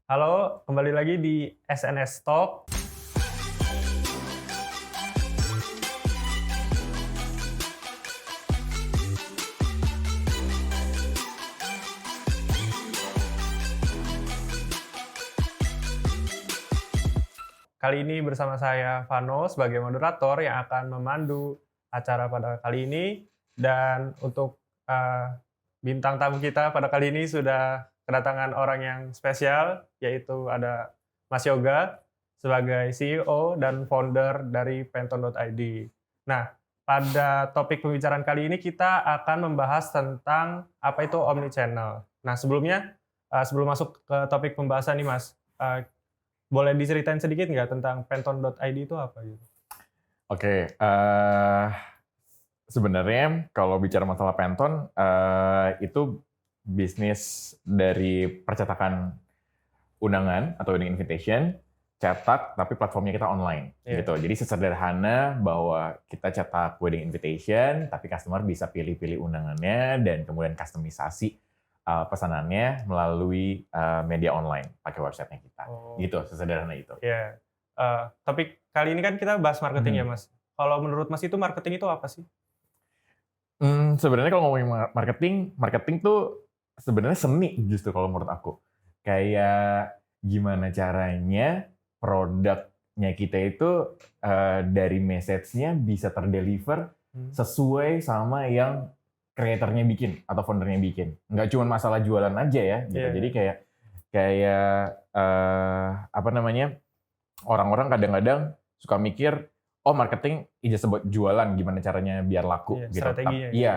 Halo, kembali lagi di SNS Talk. Kali ini bersama saya Vano sebagai moderator yang akan memandu acara pada kali ini. Dan untuk bintang tamu kita pada kali ini sudah kedatangan orang yang spesial, yaitu ada Mas Yoga sebagai CEO dan founder dari Penton.id. Nah, pada topik pembicaraan kali ini kita akan membahas tentang apa itu omnichannel. Nah, sebelumnya, sebelum masuk ke topik pembahasan nih Mas, boleh diceritain sedikit nggak tentang Penton.id itu apa gitu? Oke, sebenarnya kalau bicara masalah Penton, itu bisnis dari percetakan undangan atau wedding invitation, cetak tapi platformnya kita online, gitu. Jadi sesederhana bahwa kita cetak wedding invitation, tapi customer bisa pilih-pilih undangannya dan kemudian kustomisasi pesanannya melalui media online pakai websitenya kita, gitu. Sesederhana itu. Iya. Topik kali ini kan kita bahas marketing ya Mas. Kalau menurut Mas itu marketing itu apa sih? Sebenarnya kalau ngomongin marketing tuh sebenarnya seni justru kalau menurut aku. Kayak gimana caranya produknya kita itu dari message-nya bisa terdeliver sesuai sama yang kreatornya bikin atau foundernya bikin. Nggak cuma masalah jualan aja ya, gitu. Jadi kayak apa namanya, orang-orang kadang-kadang suka mikir, oh marketing ijazah buat jualan, gimana caranya biar laku gitu. Strateginya. Iya.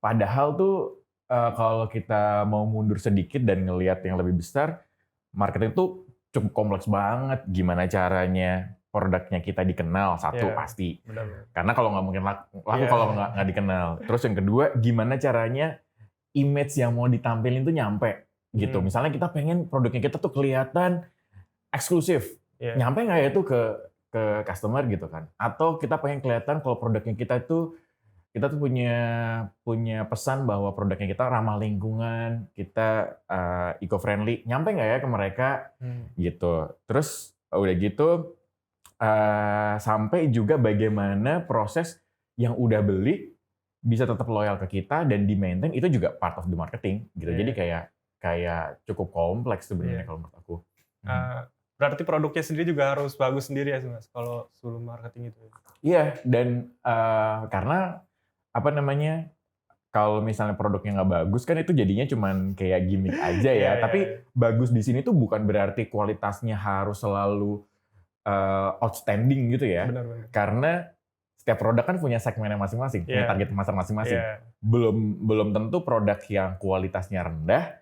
Padahal tuh kalau kita mau mundur sedikit dan ngelihat yang lebih besar, marketing tuh cukup kompleks banget. Gimana caranya produknya kita dikenal, satu pasti. Benar. Karena kalau nggak mungkin laku kalau nggak dikenal. Terus yang kedua, gimana caranya image yang mau ditampilin tuh nyampe gitu. Misalnya kita pengen produknya kita tuh kelihatan eksklusif. Nyampe nggak ya itu ke customer gitu kan? Atau kita pengen kelihatan kalau produknya kita tuh punya pesan bahwa produknya kita ramah lingkungan, kita eco-friendly. Nyampe nggak ya ke mereka gitu. Terus udah gitu sampai juga bagaimana proses yang udah beli bisa tetap loyal ke kita dan di-maintain, itu juga part of the marketing gitu. Jadi kayak cukup kompleks sebenarnya kalau menurut aku. Berarti produknya sendiri juga harus bagus sendiri ya Mas, kalau sebelum marketing itu? Iya, dan karena apa namanya, kalau misalnya produknya nggak bagus kan itu jadinya cuman kayak gimmick aja ya. Tapi bagus di sini tuh bukan berarti kualitasnya harus selalu outstanding gitu ya. Benar. Karena setiap produk kan punya segmennya masing-masing, punya target pasar masing-masing. Belum tentu produk yang kualitasnya rendah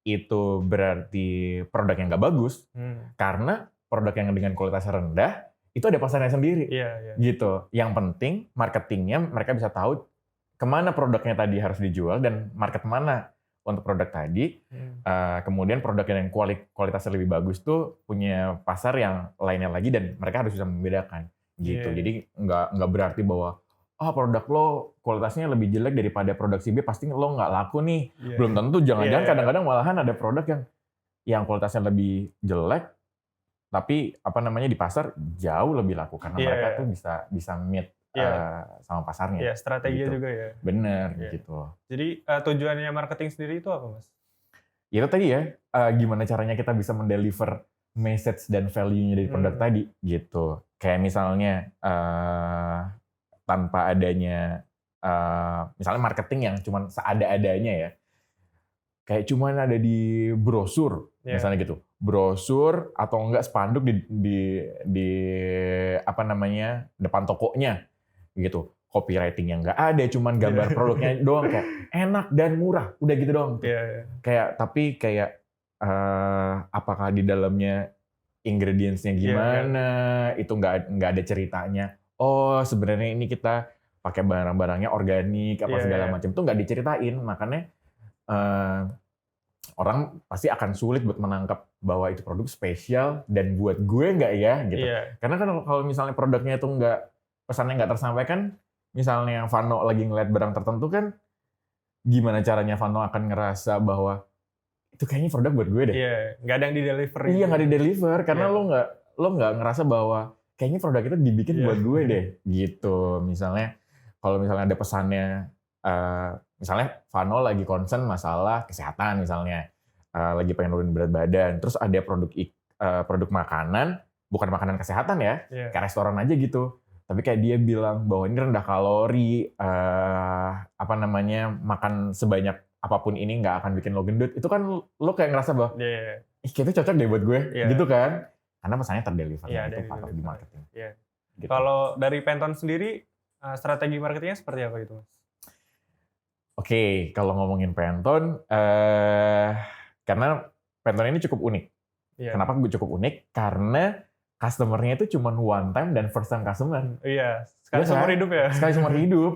itu berarti produk yang nggak bagus. Karena produk yang dengan kualitas rendah itu ada pasarnya sendiri. Gitu. Yang penting marketingnya mereka bisa tahu kemana produknya tadi harus dijual dan market mana untuk produk tadi. Kemudian produk yang kualitasnya lebih bagus tuh punya pasar yang lainnya lagi dan mereka harus bisa membedakan. Gitu. Jadi nggak berarti bahwa produk lo kualitasnya lebih jelek daripada produk si B, pasti lo nggak laku nih. Belum tentu, jangan-jangan kadang-kadang malahan ada produk yang kualitasnya lebih jelek, tapi apa namanya di pasar jauh lebih laku karena mereka tuh bisa meet sama pasarnya. Strategi gitu. juga ya. Bener gitu. Jadi tujuannya marketing sendiri itu apa Mas? Itu tadi ya, gimana caranya kita bisa mendeliver message dan value-nya dari produk tadi gitu. Kayak misalnya tanpa adanya misalnya marketing yang cuma seada-adanya ya, kayak cuma ada di brosur misalnya gitu, brosur atau enggak spanduk di apa namanya depan tokonya gitu, copywriting yang enggak ada, cuman gambar produknya doang kayak enak dan murah, udah gitu doang. Kayak tapi kayak apakah di dalamnya ingredients-nya gimana, itu nggak ada ceritanya. Oh sebenarnya ini kita pakai barang-barangnya organik apa segala macam, tuh nggak diceritain. Makanya orang pasti akan sulit buat menangkap bahwa itu produk spesial dan buat gue nggak ya gitu. Karena kan kalau misalnya produknya itu pesannya nggak tersampaikan, misalnya Vano lagi ngeliat barang tertentu kan, gimana caranya Vano akan ngerasa bahwa itu kayaknya produk buat gue deh. Iya, nggak ada yang di-deliver. Iya, nggak di-deliver karena lo nggak ngerasa bahwa kayaknya produk itu dibikin buat gue deh, gitu. Misalnya, kalau misalnya ada pesannya, misalnya Vano lagi concern masalah kesehatan misalnya, lagi pengen nurunin berat badan, terus ada produk makanan, bukan makanan kesehatan ya, kayak restoran aja gitu. Tapi kayak dia bilang bahwa ini rendah kalori, makan sebanyak apapun ini nggak akan bikin lo gendut, itu kan lo kayak ngerasa bahwa kayaknya cocok deh buat gue, gitu kan? Karena pesannya terdeliver, itu patut di marketing. Gitu. Kalau dari Pantone sendiri, strategi marketingnya seperti apa gitu, Mas? Oke, kalau ngomongin Pantone, karena Pantone ini cukup unik. Kenapa gue cukup unik? Karena customer-nya itu cuma one time dan first time customer. Iya, sekali seumur hidup ya. Sekali seumur hidup.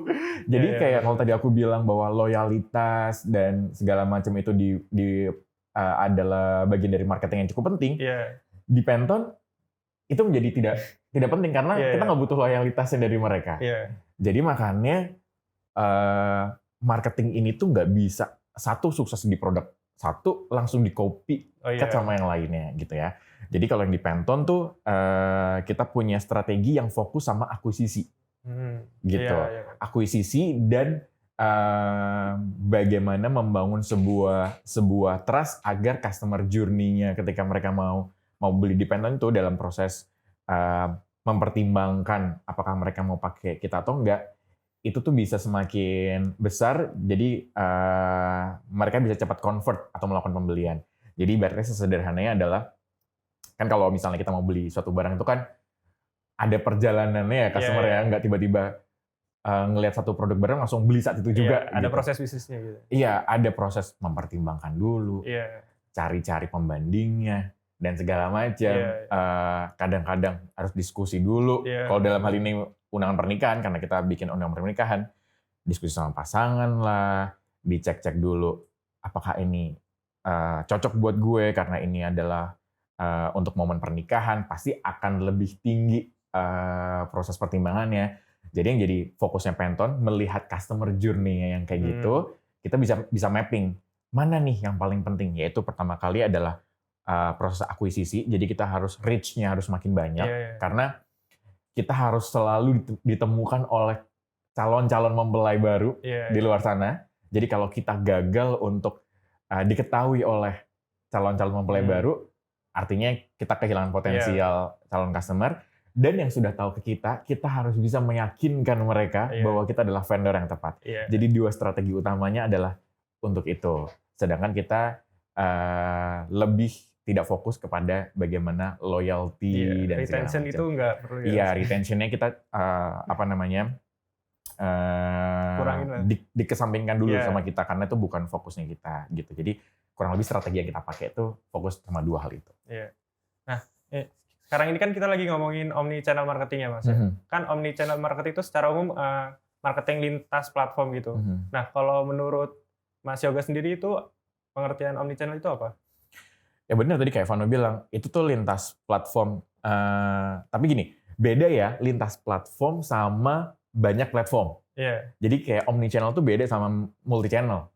Jadi kayak kalau tadi aku bilang bahwa loyalitas dan segala macam itu adalah bagian dari marketing yang cukup penting. Di Pantone itu menjadi tidak penting karena kita nggak butuh loyalitasnya dari mereka. Jadi makanya marketing ini tuh nggak bisa satu sukses di produk satu langsung di copy sama yang lainnya gitu ya. Jadi kalau yang di Pantone tuh kita punya strategi yang fokus sama akuisisi, gitu. Akuisisi dan bagaimana membangun sebuah trust agar customer journey-nya ketika mereka mau beli di Pantone itu dalam proses mempertimbangkan apakah mereka mau pakai kita atau enggak, itu tuh bisa semakin besar. Jadi mereka bisa cepat convert atau melakukan pembelian. Jadi ibaratnya sesederhananya adalah kan kalau misalnya kita mau beli suatu barang itu kan ada perjalanannya ya customer ya, nggak tiba-tiba ngelihat satu produk barang langsung beli saat itu juga. Ada gitu. proses bisnisnya gitu. Iya, ada proses mempertimbangkan dulu, cari-cari pembandingnya dan segala macam. Kadang-kadang harus diskusi dulu. Kalau dalam hal ini undangan pernikahan, karena kita bikin undangan pernikahan, diskusi sama pasangan lah, dicek-cek dulu apakah ini cocok buat gue karena ini adalah untuk momen pernikahan, pasti akan lebih tinggi proses pertimbangannya. Jadi yang jadi fokusnya Pantone melihat customer journey-nya yang kayak gitu, kita bisa mapping mana nih yang paling penting. Yaitu pertama kali adalah proses akuisisi. Jadi kita harus reach-nya harus makin banyak karena kita harus selalu ditemukan oleh calon-calon mempelai baru di luar sana. Jadi kalau kita gagal untuk diketahui oleh calon-calon mempelai baru, artinya kita kehilangan potensial calon customer. Dan yang sudah tahu ke kita harus bisa meyakinkan mereka bahwa kita adalah vendor yang tepat. Jadi dua strategi utamanya adalah untuk itu. Sedangkan kita lebih tidak fokus kepada bagaimana loyalty dan retention segala macam. Itu nggak perlu ya. Iya, retentionnya kita kurangin lah. Dikesampingkan dulu sama kita karena itu bukan fokusnya kita gitu. Jadi kurang lebih strategi yang kita pakai itu fokus sama dua hal itu. Nah, sekarang ini kan kita lagi ngomongin omni channel marketing ya, Mas. Kan omni channel marketing itu secara umum marketing lintas platform gitu. Nah, kalau menurut Mas Yoga sendiri itu pengertian omni channel itu apa? Ya benar tadi kayak Vano bilang, itu tuh lintas platform. Tapi gini, beda ya lintas platform sama banyak platform. Jadi kayak omni channel tuh beda sama multi channel.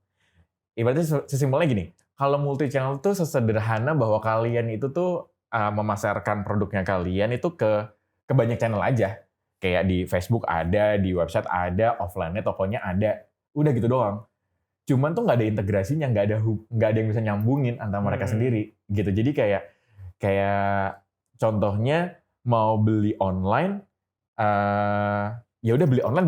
Ibaratnya sesimpelnya gini, kalau multi channel tuh sesederhana bahwa kalian itu tuh memasarkan produknya kalian itu ke banyak channel aja. Kayak di Facebook ada, di website ada, offline-nya tokonya ada. Udah gitu doang. Cuman tuh nggak ada integrasinya, nggak ada yang bisa nyambungin antara mereka sendiri gitu. Jadi kayak contohnya mau beli online, ya udah beli online,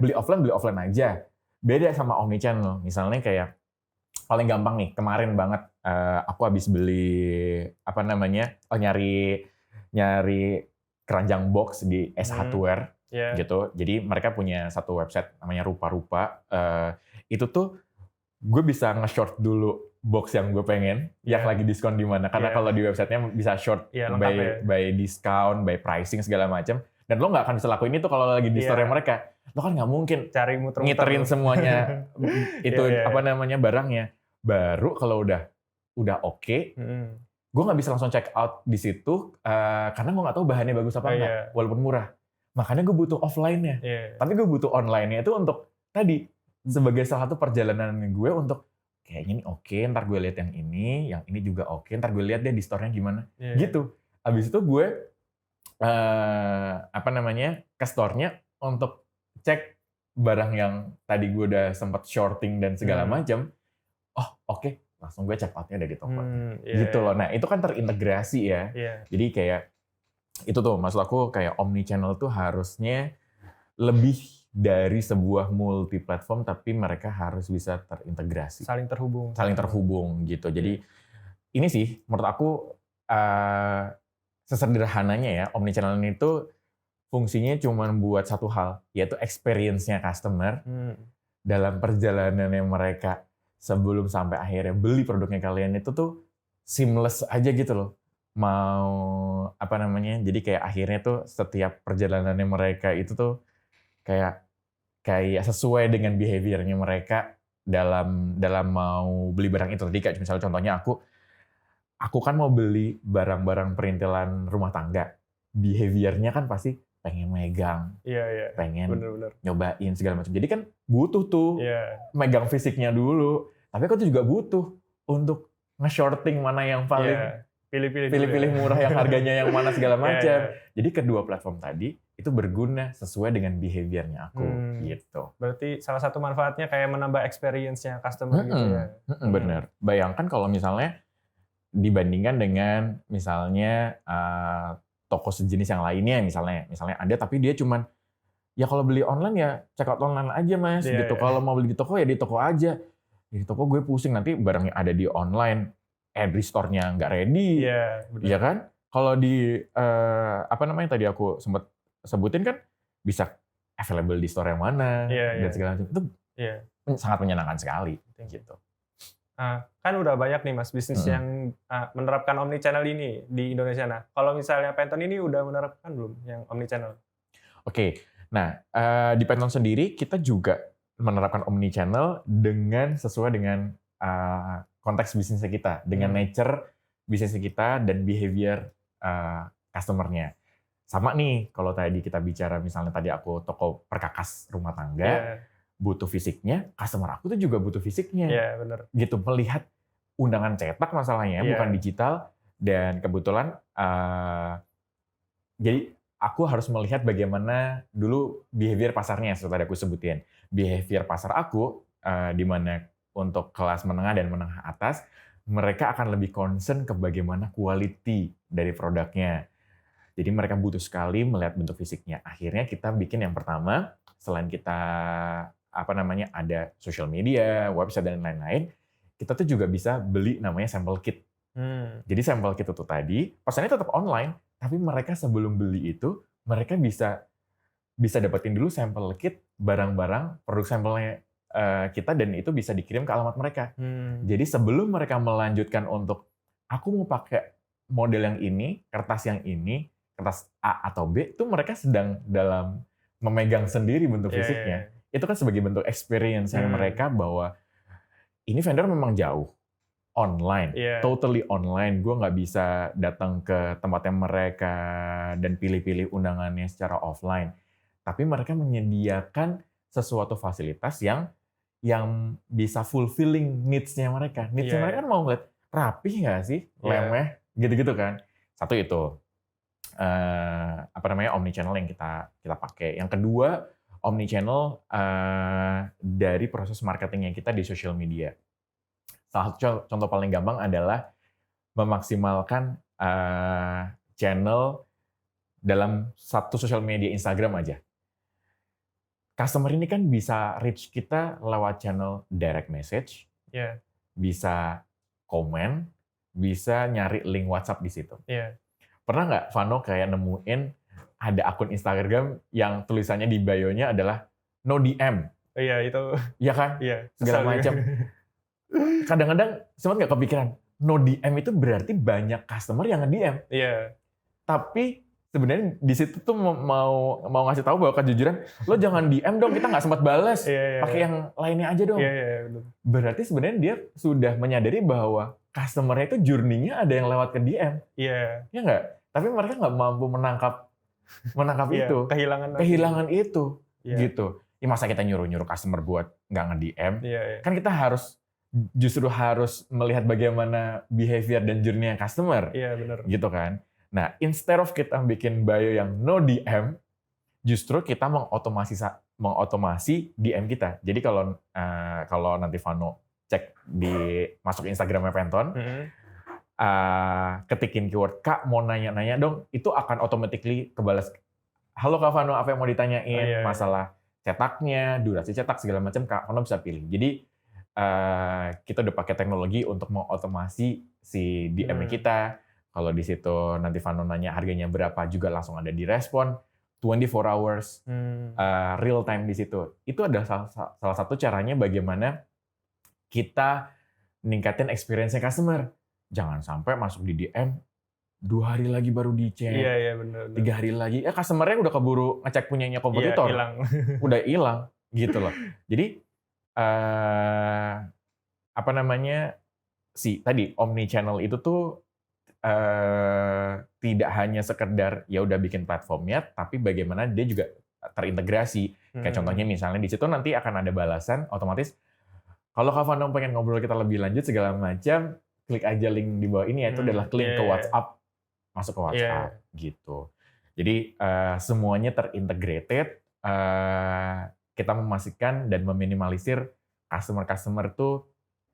beli offline aja. Beda sama omnichannel. Misalnya kayak paling gampang nih, kemarin banget aku habis beli nyari keranjang box di S Hardware gitu. Jadi mereka punya satu website namanya Rupa-Rupa. Itu tuh gue bisa nge-short dulu box yang gue pengen, yang lagi diskon di mana. Karena kalau di websitenya bisa short by discount, by pricing segala macam. Dan lo nggak akan bisa lakuin itu kalau lagi di store mereka. Lo kan nggak mungkin cari ngiterin semuanya itu barangnya. Baru kalau udah oke, gue nggak bisa langsung check out di situ karena gue nggak tahu bahannya bagus apa enggak, walaupun murah. Makanya gue butuh offline-nya. Tapi gue butuh online-nya itu untuk tadi sebagai salah satu perjalanan gue untuk kayaknya ini oke, ntar gue lihat yang ini juga oke, ntar gue lihat deh di store-nya gimana. Gitu. Abis itu gue ke store-nya untuk cek barang yang tadi gue udah sempat shorting dan segala macam. Oh, oke, langsung gue check out-nya ada di toko. Gitu loh. Nah, itu kan terintegrasi ya. Jadi kayak itu tuh maksud aku kayak omnichannel tuh harusnya lebih dari sebuah multi platform, tapi mereka harus bisa terintegrasi. Saling terhubung gitu. Jadi ini sih menurut aku sesederhananya ya, omnichannel itu fungsinya cuma buat satu hal, yaitu experience-nya customer dalam perjalanannya mereka sebelum sampai akhirnya beli produknya kalian itu tuh seamless aja gitu loh. Jadi kayak akhirnya tuh setiap perjalanannya mereka itu tuh kayak sesuai dengan behavior-nya mereka dalam mau beli barang itu. Tadi kayak misalnya contohnya aku kan mau beli barang-barang perintilan rumah tangga. Behavior-nya kan pasti pengen megang, pengen bener. nyobain segala macam. Jadi kan butuh tuh megang fisiknya dulu. Tapi aku tuh juga butuh untuk nge-shorting mana yang paling pilih-pilih murah yang harganya yang mana segala macam. Jadi kedua platform tadi itu berguna sesuai dengan behavior-nya aku gitu. Berarti salah satu manfaatnya kayak menambah experience-nya customer gitu ya. Bener. Bayangkan kalau misalnya dibandingkan dengan misalnya toko sejenis yang lainnya misalnya ada tapi dia cuman ya kalau beli online ya check out online aja mas gitu. Kalau mau beli di toko ya di toko aja. Di toko gue pusing nanti barangnya ada di online, di store-nya nggak ready, ya kan? Kalau di tadi aku sempat sebutin kan bisa available di store yang mana dan segala macam itu sangat menyenangkan sekali gitu. Kan udah banyak nih mas bisnis yang menerapkan omnichannel ini di Indonesia. Nah, kalau misalnya Pantone ini udah menerapkan belum yang omnichannel? Oke, nah di Pantone sendiri kita juga menerapkan omnichannel sesuai dengan konteks bisnisnya kita, dengan nature bisnisnya kita dan behavior customer-nya. Sama nih, kalau tadi kita bicara misalnya tadi aku toko perkakas rumah tangga, butuh fisiknya, customer aku tuh juga butuh fisiknya. Bener. Gitu, melihat undangan cetak masalahnya, bukan digital, dan kebetulan jadi aku harus melihat bagaimana dulu behavior pasarnya, seperti tadi aku sebutin. Behavior pasar aku, di mana untuk kelas menengah dan menengah atas, mereka akan lebih concern ke bagaimana quality dari produknya. Jadi mereka butuh sekali melihat bentuk fisiknya. Akhirnya kita bikin yang pertama, selain kita ada social media, website dan lain-lain, kita tuh juga bisa beli namanya sample kit. Jadi sample kit itu tadi, pesannya tetap online, tapi mereka sebelum beli itu, mereka bisa dapetin dulu sampel kit barang-barang produk sampelnya kita dan itu bisa dikirim ke alamat mereka. Jadi sebelum mereka melanjutkan untuk aku mau pakai model yang ini, kertas yang ini, kertas A atau B, itu mereka sedang dalam memegang sendiri bentuk fisiknya. Itu kan sebagai bentuk experience yang mereka bahwa ini vendor memang jauh, online, totally online. Gue nggak bisa datang ke tempatnya mereka dan pilih-pilih undangannya secara offline. Tapi mereka menyediakan sesuatu fasilitas yang bisa fulfilling needs-nya mereka. Needs-nya mereka kan mau ngeliat rapih nggak sih, lemeh, gitu-gitu kan. Satu itu, omnichannel yang kita pakai. Yang kedua, omnichannel dari proses marketingnya kita di social media. Salah satu contoh paling gampang adalah memaksimalkan channel dalam satu social media Instagram aja. Customer ini kan bisa reach kita lewat channel direct message, bisa komen, bisa nyari link WhatsApp di situ. Pernah nggak Vano kayak nemuin ada akun Instagram yang tulisannya di bio-nya adalah no DM? Iya, itu. Iya kan? Segala macam. Kadang-kadang sempat nggak kepikiran, no DM itu berarti banyak customer yang nge-DM. Tapi sebenarnya di situ tuh mau ngasih tahu bahwa kejujuran, lo jangan DM dong, kita nggak sempat balas, pakai yang lainnya aja dong. Berarti sebenarnya dia sudah menyadari bahwa customer-nya itu journey-nya ada yang lewat ke DM. Ya nggak? Tapi mereka nggak mampu menangkap itu. Kehilangan itu. Gitu. Ya masa kita nyuruh customer buat nggak nge-DM. Kan kita harus justru harus melihat bagaimana behavior dan journey customer. Iya, benar. Gitu kan. Nah, instead of kita bikin bio yang no DM, justru kita mengotomasi DM kita. Jadi kalau nanti Vano cek masuk Instagramnya Pantone, ketikin keyword Kak mau nanya-nanya dong, itu akan automatically kebalas. Halo Kak Vano, apa yang mau ditanyain? Masalah cetaknya, durasi cetak segala macam, Kak Vano bisa pilih. Jadi kita udah pakai teknologi untuk mengotomasi si DM kita. Kalau di situ nanti Vano nanya harganya berapa juga langsung ada direspon 24 hours real time di situ. Itu adalah salah satu caranya bagaimana kita ningkatin experience-nya customer. Jangan sampai masuk di DM 2 hari lagi baru dicek. Iya, benar. 3 hari lagi customer-nya udah keburu ngecek punyanya kompetitor. Iya, hilang. Udah hilang gitu loh. Jadi tadi omni channel itu tuh tidak hanya sekedar ya udah bikin platformnya, tapi bagaimana dia juga terintegrasi. Kayak contohnya misalnya di situ nanti akan ada balasan otomatis. Kalau Kak Vano pengen ngobrol kita lebih lanjut segala macam, klik aja link di bawah ini, itu adalah link ke WhatsApp, masuk ke WhatsApp gitu. Jadi semuanya terintegrated. Kita memastikan dan meminimalisir customer tuh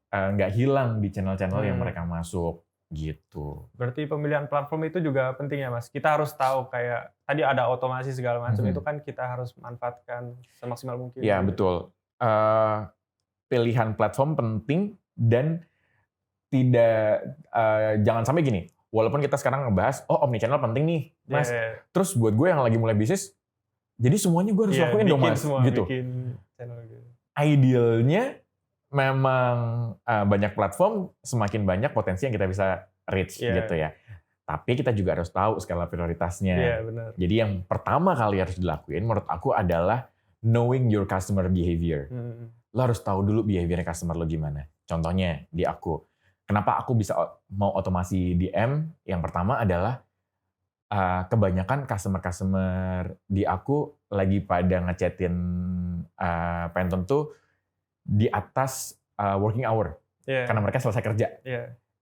nggak hilang di channel-channel yang mereka masuk. Gitu. Berarti pemilihan platform itu juga penting ya Mas. Kita harus tahu kayak tadi ada otomasi segala macam itu kan kita harus manfaatkan semaksimal mungkin. Ya betul. Pilihan platform penting dan jangan sampai gini. Walaupun kita sekarang ngebahas, omnichannel penting nih, Mas. Terus buat gue yang lagi mulai bisnis, jadi semuanya gue harus lakuin dong Mas. Gitu. Bikin channel gitu. Idealnya memang banyak platform, semakin banyak potensi yang kita bisa reach gitu ya. Tapi kita juga harus tahu skala prioritasnya. Benar. Jadi yang pertama kali harus dilakuin menurut aku adalah knowing your customer behavior. Lo harus tahu dulu behaviornya customer lo gimana. Contohnya di aku. Kenapa aku bisa mau otomasi DM? Yang pertama adalah kebanyakan customer di aku lagi pada ngechatin Pantone tuh di atas working hour. Karena mereka selesai kerja.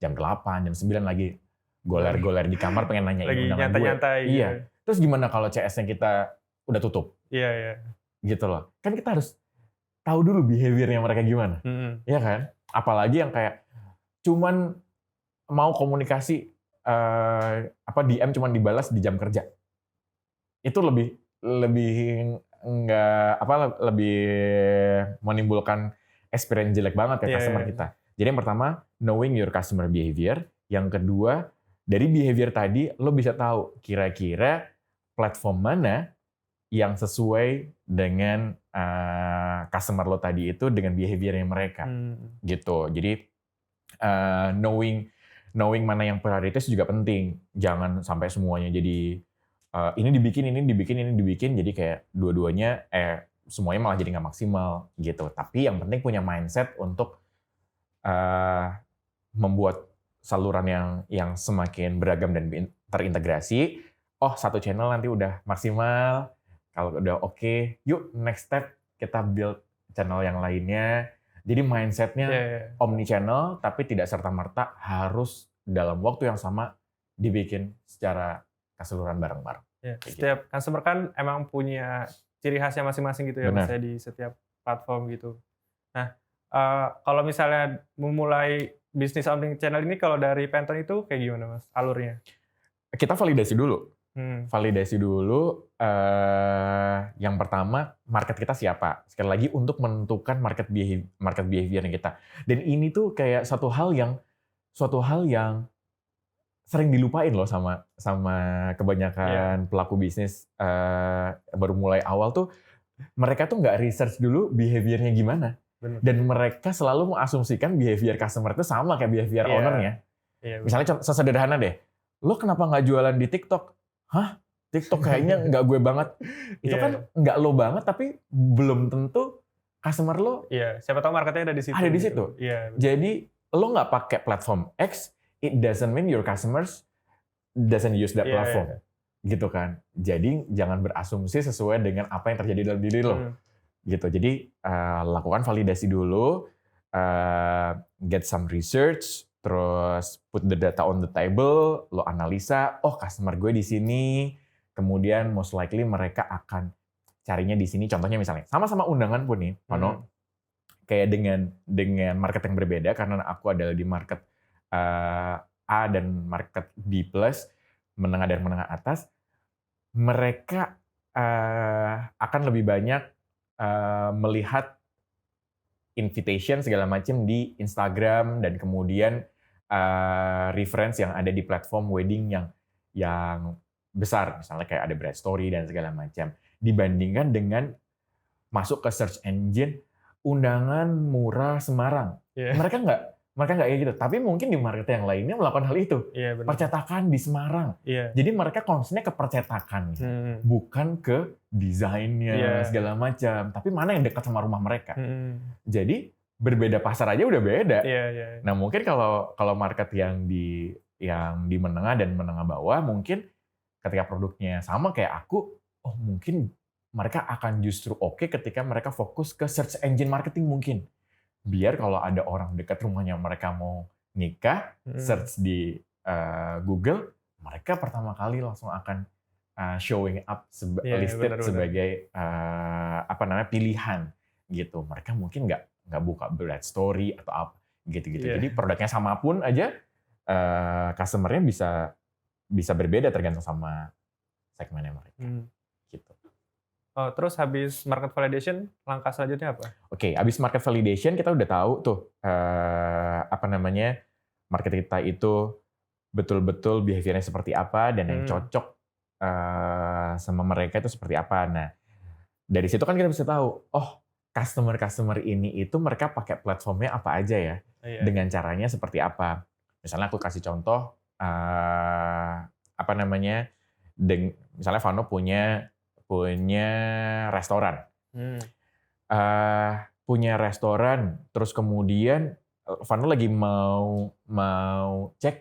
Jam 8, jam 9 lagi goler-goler di kamar pengen nanyain lagi undangan nyantai-nyantai. gue. Iya. Terus gimana kalau CS-nya kita udah tutup? Iya. Gitu loh. Kan kita harus tahu dulu behavior-nya mereka gimana. Iya kan? Apalagi yang kayak cuman mau komunikasi DM cuman dibalas di jam kerja. Itu lebih menimbulkan experience jelek banget ke customer kita. Jadi yang pertama, knowing your customer behavior. Yang kedua, dari behavior tadi, lo bisa tahu kira-kira platform mana yang sesuai dengan customer lo tadi itu dengan behaviornya mereka. Gitu. Jadi knowing mana yang prioritas juga penting. Jangan sampai semuanya jadi ini dibikin, jadi kayak dua-duanya semuanya malah jadi nggak maksimal gitu. Tapi yang penting punya mindset untuk membuat saluran yang semakin beragam dan terintegrasi. Oh, satu channel nanti udah maksimal, kalau udah oke, yuk next step kita build channel yang lainnya. Jadi mindsetnya omni channel, tapi tidak serta-merta harus dalam waktu yang sama dibikin secara keseluruhan bareng-bareng. Setiap customer kan emang punya ciri khasnya masing-masing gitu ya, Mas, di setiap platform gitu. Nah, kalau misalnya memulai bisnis omni channel ini, kalau dari Pantone itu kayak gimana Mas alurnya? Kita validasi dulu. Yang pertama, market kita siapa? Sekali lagi untuk menentukan market behavior kita. Dan ini tuh kayak suatu hal yang sering dilupain loh sama kebanyakan pelaku bisnis baru mulai awal tuh. Mereka tuh nggak research dulu behaviornya gimana. Bener. Dan mereka selalu mengasumsikan behavior customer itu sama kayak behavior ownernya. Misalnya sesederhana deh, lo kenapa nggak jualan di TikTok? Hah? TikTok kayaknya nggak gue banget. Itu kan nggak lo banget, tapi belum tentu customer lo. Siapa tahu marketnya ada di situ. Ada di situ. Jadi lo nggak pakai platform X, it doesn't mean your customers doesn't use that platform. Gitu kan. Jadi jangan berasumsi sesuai dengan apa yang terjadi dalam diri lo. Gitu. Jadi lakukan validasi dulu. get some research, terus put the data on the table, lo analisa, oh customer gue di sini, kemudian most likely mereka akan carinya di sini. Contohnya misalnya sama-sama undangan pun nih, Vano, kayak dengan market yang berbeda karena aku adalah di market A dan market B+, menengah dan menengah atas, mereka akan lebih banyak melihat invitation segala macam di Instagram dan kemudian reference yang ada di platform wedding yang besar, misalnya kayak ada Brand Story dan segala macam, dibandingkan dengan masuk ke search engine undangan murah Semarang. Mereka nggak kayak gitu, tapi mungkin di market yang lainnya melakukan hal itu. Percetakan di Semarang. Jadi mereka concernnya ke percetakan, bukan ke desainnya segala macam. Tapi mana yang dekat sama rumah mereka. Jadi berbeda pasar aja udah beda. Nah mungkin kalau market yang di menengah dan menengah bawah, mungkin ketika produknya sama kayak aku, oh mungkin mereka akan justru oke ketika mereka fokus ke search engine marketing mungkin. Biar kalau ada orang dekat rumahnya mereka mau nikah, search di Google, mereka pertama kali langsung akan showing up listed sebagai pilihan gitu. Mereka mungkin nggak buka Brand Story atau apa gitu-gitu. Jadi produknya sama pun aja, customer-nya bisa berbeda tergantung sama segmennya mereka. Gitu. Terus habis market validation, langkah selanjutnya apa? Oke, habis market validation kita udah tahu tuh market kita itu betul-betul behaviornya seperti apa dan yang cocok sama mereka itu seperti apa. Nah, dari situ kan kita bisa tahu, oh customer ini itu mereka pakai platformnya apa aja ya, dengan caranya seperti apa. Misalnya aku kasih contoh, misalnya Vano punya restoran. Punya restoran, terus kemudian Vano lagi mau cek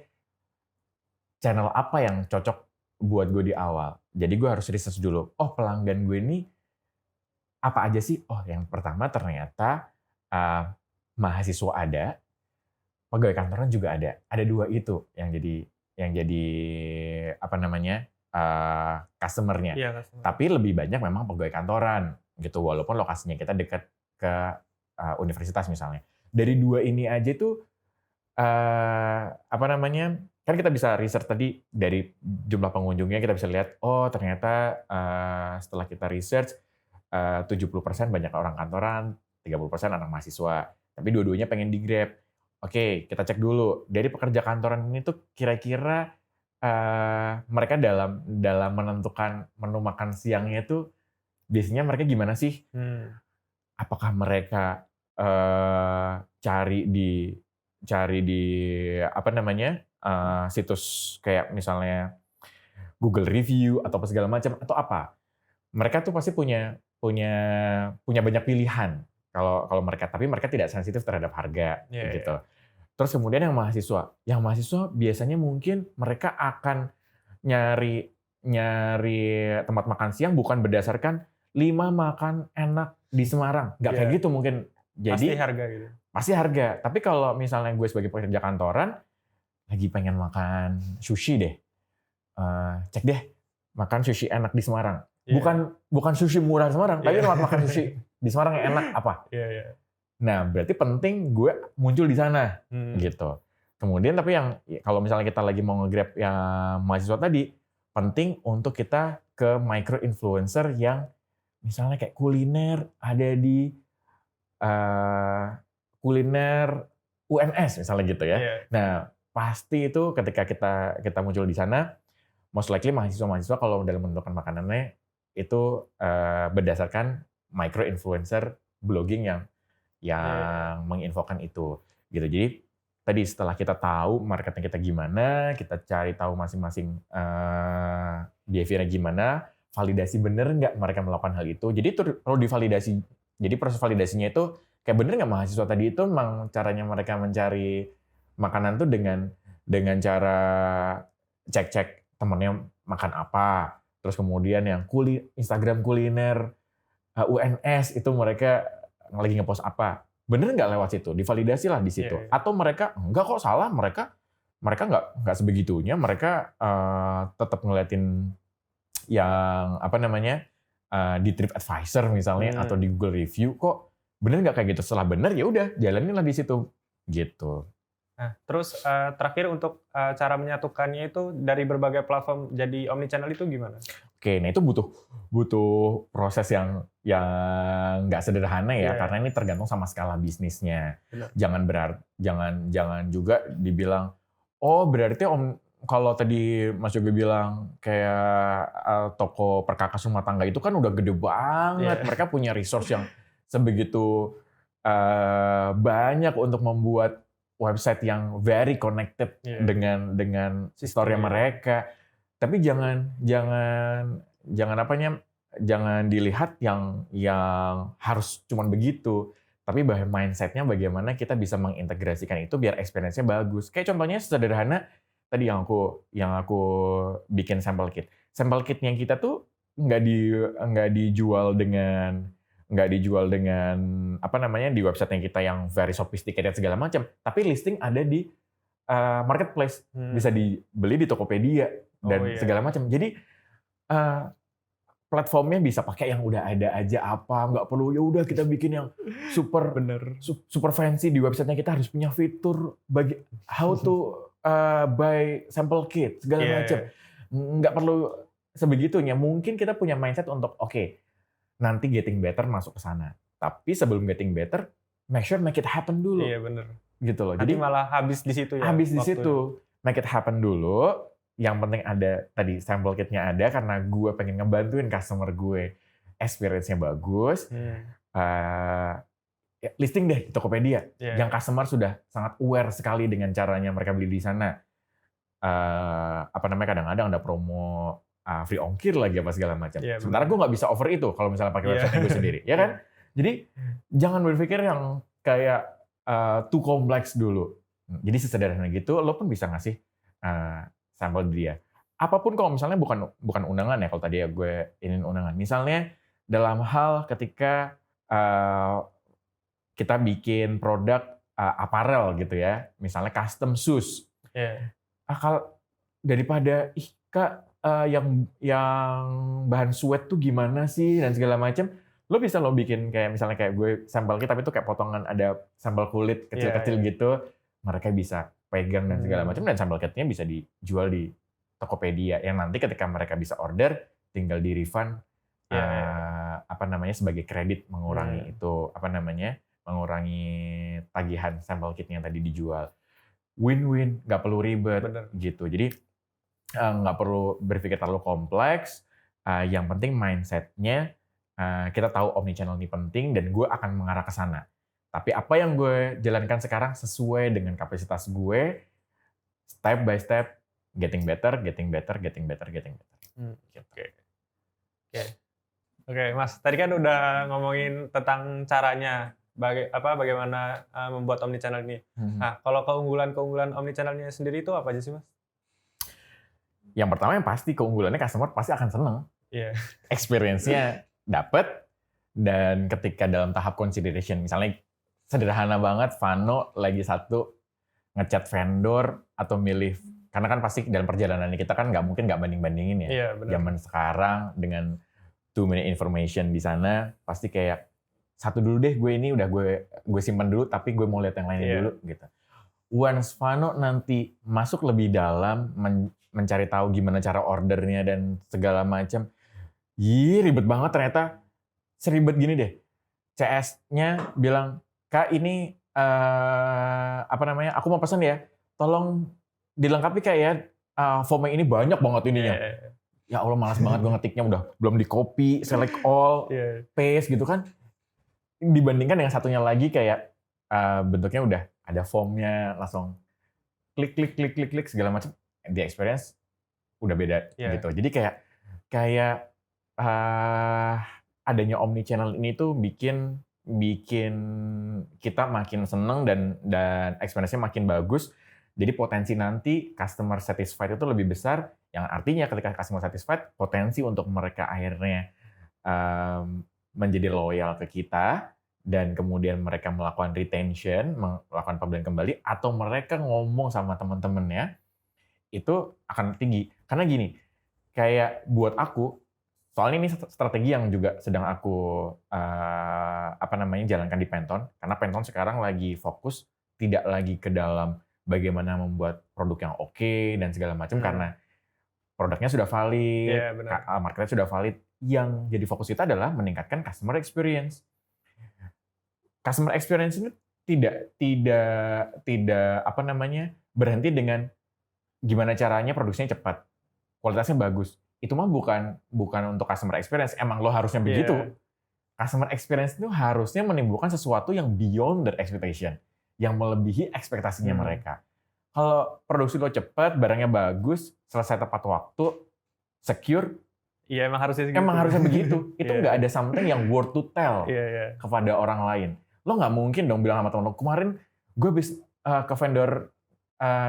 channel apa yang cocok buat gue di awal. Jadi gue harus research dulu. Oh pelanggan gue ini apa aja sih? Oh yang pertama ternyata mahasiswa ada, pegawai kantoran juga ada. Ada 2 itu yang jadi customer-nya. Customer. Tapi lebih banyak memang pegawai kantoran gitu, walaupun lokasinya kita dekat ke universitas misalnya. Dari 2 ini aja tuh kan kita bisa research tadi dari jumlah pengunjungnya, kita bisa lihat oh ternyata setelah kita research 70% banyak orang kantoran, 30% anak mahasiswa. Tapi dua-duanya pengen di-grab. Oke, kita cek dulu dari pekerja kantoran ini tuh kira-kira mereka dalam menentukan menu makan siangnya itu biasanya mereka gimana sih? Apakah mereka cari di situs kayak misalnya Google Review atau segala macam atau apa? Mereka tuh pasti punya banyak pilihan kalau mereka, tapi mereka tidak sensitif terhadap harga gitu. Terus kemudian yang mahasiswa biasanya mungkin mereka akan nyari tempat makan siang bukan berdasarkan 5 makan enak di Semarang, nggak kayak gitu mungkin. Jadi pasti harga gitu. Pasti harga. Tapi kalau misalnya gue sebagai pekerja kantoran lagi pengen makan sushi deh, cek deh makan sushi enak di Semarang. Bukan sushi murah Semarang, tapi makan sushi di Semarang yang enak apa? Nah, berarti penting gue muncul di sana, gitu. Kemudian tapi yang kalau misalnya kita lagi mau nge-grab yang mahasiswa tadi, penting untuk kita ke micro influencer yang misalnya kayak kuliner ada di kuliner UNS misalnya gitu ya. Nah, pasti itu ketika kita muncul di sana, most likely mahasiswa kalau dalam menentukan makanannya itu berdasarkan micro influencer blogging yang menginfokan itu gitu. Jadi tadi setelah kita tahu marketnya kita gimana, kita cari tahu masing-masing behaviornya gimana, validasi bener nggak mereka melakukan hal itu. Jadi itu perlu divalidasi. Jadi proses validasinya itu kayak bener nggak mahasiswa tadi itu memang caranya mereka mencari makanan tuh dengan cara cek temennya makan apa, terus kemudian yang Instagram kuliner UNS itu mereka lagi ngepost apa, bener nggak lewat situ, divalidasi lah di situ. Atau mereka enggak kok salah, mereka nggak sebegitunya, mereka tetap ngeliatin yang di TripAdvisor misalnya atau di Google Review, kok bener nggak kayak gitu. Setelah bener ya udah jalanin lah di situ gitu. Nah, terus terakhir untuk cara menyatukannya itu dari berbagai platform jadi omnichannel itu gimana? Oke, nah itu butuh proses yang nggak sederhana ya, karena ini tergantung sama skala bisnisnya. Benar. Jangan juga dibilang, oh berarti kalau tadi Mas Yogi bilang kayak toko perkakas rumah tangga itu kan udah gede banget, mereka punya resource yang sebegitu banyak untuk membuat website yang very connected dengan story mereka. Tapi jangan dilihat yang harus cuman begitu. Tapi mindset-nya bagaimana kita bisa mengintegrasikan itu biar experience-nya bagus. Kayak contohnya sederhana tadi yang aku bikin sampel kit. Sampel kitnya kita tuh nggak dijual dengan di website kita yang very sophisticated segala macam, tapi listing ada di marketplace, bisa dibeli di Tokopedia dan segala macam. Jadi platformnya bisa pakai yang udah ada aja, nggak perlu ya udah kita bikin yang super fancy. Di websitenya kita harus punya fitur how to buy sample kit segala macam. Nggak perlu sebegitunya. Mungkin kita punya mindset untuk nanti getting better masuk ke sana. Tapi sebelum getting better, make it happen dulu. Iya benar. Gitu loh. Jadi malah habis di situ ya. Habis di situ. Make it happen dulu. Yang penting ada tadi sample kitnya ada karena gue pengen ngebantuin customer gue experience-nya bagus. Listing deh di Tokopedia. Yang customer sudah sangat aware sekali dengan caranya mereka beli di sana. Kadang-kadang ada promo free ongkir lagi apa segala macam. Sementara gue nggak bisa offer itu kalau misalnya pakai website gue sendiri, ya kan? Jadi jangan berpikir yang kayak too kompleks dulu. Jadi sesederhana gitu, lo pun bisa ngasih sampel dia. Apapun kalau misalnya bukan undangan ya, kalau tadi ya gue ingin undangan. Misalnya dalam hal ketika kita bikin produk apparel gitu ya, misalnya custom shoes. Kalau daripada Kak yang bahan sweat tuh gimana sih dan segala macam, lo bisa lo bikin kayak misalnya kayak gue sampel kit tapi itu kayak potongan ada sampel kulit kecil-kecil gitu, mereka bisa pegang dan segala macam, dan sampel kitnya bisa dijual di Tokopedia yang nanti ketika mereka bisa order tinggal di refund sebagai kredit, mengurangi mengurangi tagihan sampel kitnya yang tadi dijual. Win-win, nggak perlu ribet. Gitu. Jadi nggak perlu berpikir terlalu kompleks, yang penting mindset-nya kita tahu omnichannel ini penting dan gue akan mengarah ke sana. Tapi apa yang gue jalankan sekarang sesuai dengan kapasitas gue, step by step, getting better. Oke, Mas. Tadi kan udah ngomongin tentang caranya, bagaimana membuat omnichannel ini. Nah, kalau keunggulan omnichannel-nya sendiri itu apa aja sih, Mas? Yang pertama yang pasti keunggulannya customer pasti akan seneng. Experience-nya dapet, dan ketika dalam tahap consideration, misalnya sederhana banget, Vano lagi ngechat vendor atau milih, karena kan pasti dalam perjalanan kita kan nggak mungkin nggak banding-bandingin ya. Zaman sekarang dengan too many information di sana, pasti kayak satu dulu deh, gue ini udah gue simpan dulu, tapi gue mau lihat yang lainnya dulu gitu. Once Vano nanti masuk lebih dalam, mencari tahu gimana cara ordernya dan segala macam, ribet banget ternyata. Seribet gini deh, CS-nya bilang, Kak ini aku mau pesan ya, tolong dilengkapi Kak ya, form ini banyak banget ininya. Ya Allah, malas banget gue ngetiknya, udah belum di copy, select all, paste gitu kan. Dibandingkan dengan satunya lagi kayak bentuknya udah ada formnya, langsung klik segala macam, the experience udah beda gitu. Jadi kayak adanya omnichannel ini tuh bikin kita makin seneng dan experience-nya makin bagus. Jadi potensi nanti customer satisfied itu lebih besar, yang artinya ketika customer satisfied, potensi untuk mereka akhirnya menjadi loyal ke kita dan kemudian mereka melakukan retention, melakukan pembelian kembali, atau mereka ngomong sama teman-temannya, itu akan tinggi. Karena gini, kayak buat aku, soalnya ini strategi yang juga sedang aku jalankan di Pantone, karena Pantone sekarang lagi fokus tidak lagi ke dalam bagaimana membuat produk yang oke dan segala macam, karena produknya sudah valid, marketnya sudah valid. Yang jadi fokus kita adalah meningkatkan customer experience. Customer experience ini tidak berhenti dengan gimana caranya produksinya cepat, kualitasnya bagus. Itu mah bukan untuk customer experience. Emang lo harusnya begitu. Customer experience itu harusnya menimbulkan sesuatu yang beyond their expectation, yang melebihi ekspektasinya mereka. Kalau produksi lo cepat, barangnya bagus, selesai tepat waktu, secure, iya emang harusnya segitu. Emang harusnya begitu. Itu nggak ada something yang worth to tell kepada orang lain. Lo nggak mungkin dong bilang sama temen lo, kemarin gue habis ke vendor